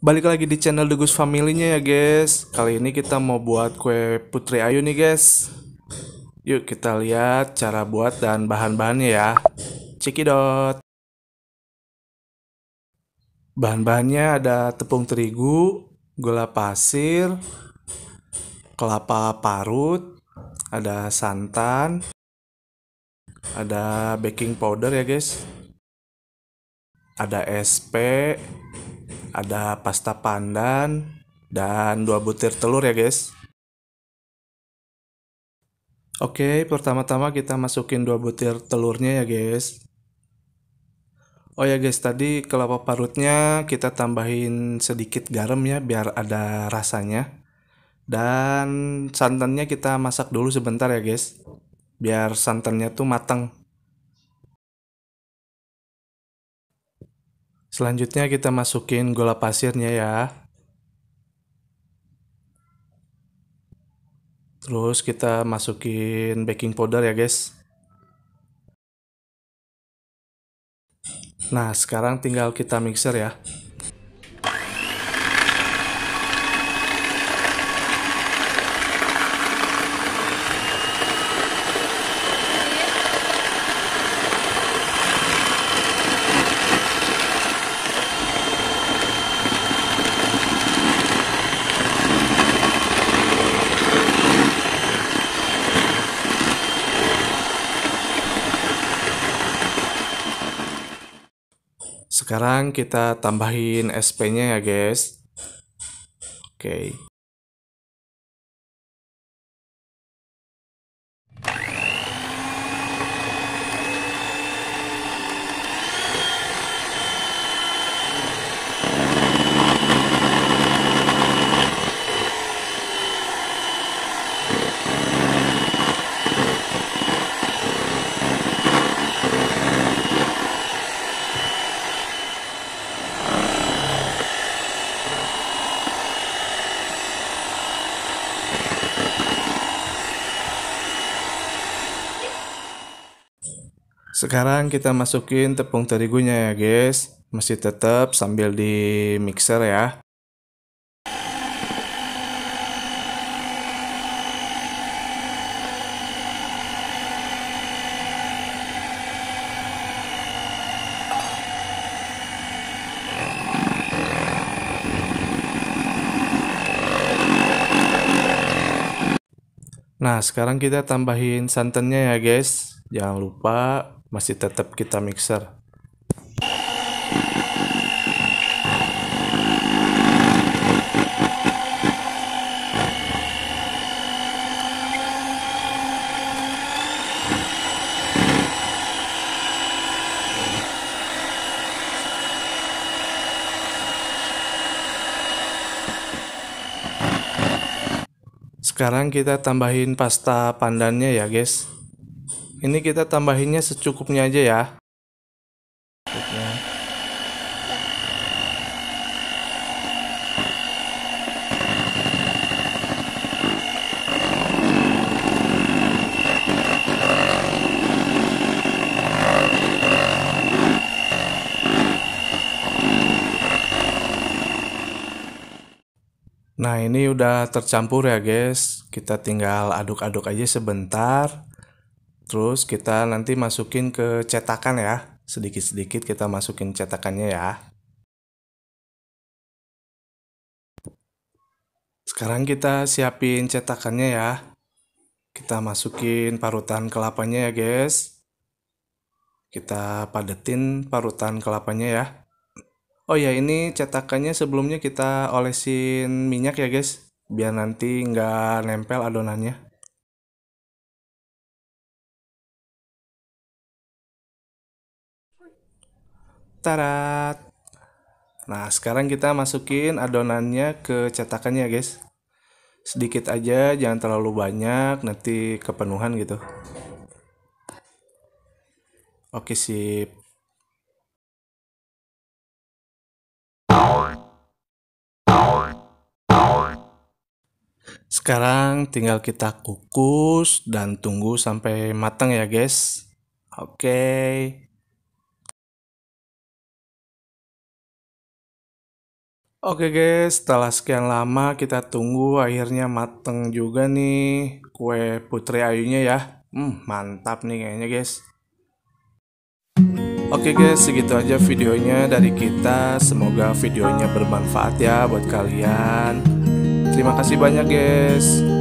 Balik lagi di channel The Gus Family-nya ya guys. Kali ini kita mau buat kue Putri Ayu nih guys. Yuk kita lihat cara buat dan bahan-bahannya ya. Cekidot. Bahan-bahannya ada tepung terigu, gula pasir, kelapa parut, ada santan, ada baking powder ya guys, ada SP, ada pasta pandan, dan 2 butir telur ya guys. Oke, pertama-tama kita masukin 2 butir telurnya ya guys. Oh ya guys, tadi kelapa parutnya kita tambahin sedikit garam ya biar ada rasanya. Dan santannya kita masak dulu sebentar ya guys, biar santannya tuh matang. Selanjutnya kita masukin gula pasirnya ya. Terus kita masukin baking powder ya guys. Nah, sekarang tinggal kita mixer ya. Sekarang kita tambahin SP-nya ya guys. Oke. Sekarang kita masukin tepung terigunya ya guys. Masih tetap sambil di mixer ya. Nah, sekarang kita tambahin santannya ya guys. Jangan lupa masih tetap kita mixer. Sekarang kita tambahin pasta pandannya ya guys. Ini kita tambahinnya secukupnya aja ya. Nah, ini udah tercampur ya guys. Kita tinggal aduk-aduk aja sebentar. Terus kita nanti masukin ke cetakan ya. Sedikit-sedikit kita masukin cetakannya ya. Sekarang kita siapin cetakannya ya. Kita masukin parutan kelapanya ya guys. Kita padetin parutan kelapanya ya. Oh ya, ini cetakannya sebelumnya kita olesin minyak ya guys, biar nanti nggak nempel adonannya. Tarat. Nah, sekarang kita masukin adonannya ke cetakannya ya guys. Sedikit aja, jangan terlalu banyak, nanti kepenuhan gitu. Oke, sip. Sekarang tinggal kita kukus dan tunggu sampai matang ya guys. Oke. Oke guys, setelah sekian lama kita tunggu akhirnya mateng juga nih kue Putri Ayunya ya. Mantap nih kayaknya guys. Oke guys, segitu aja videonya dari kita. Semoga videonya bermanfaat ya buat kalian. Terima kasih banyak guys.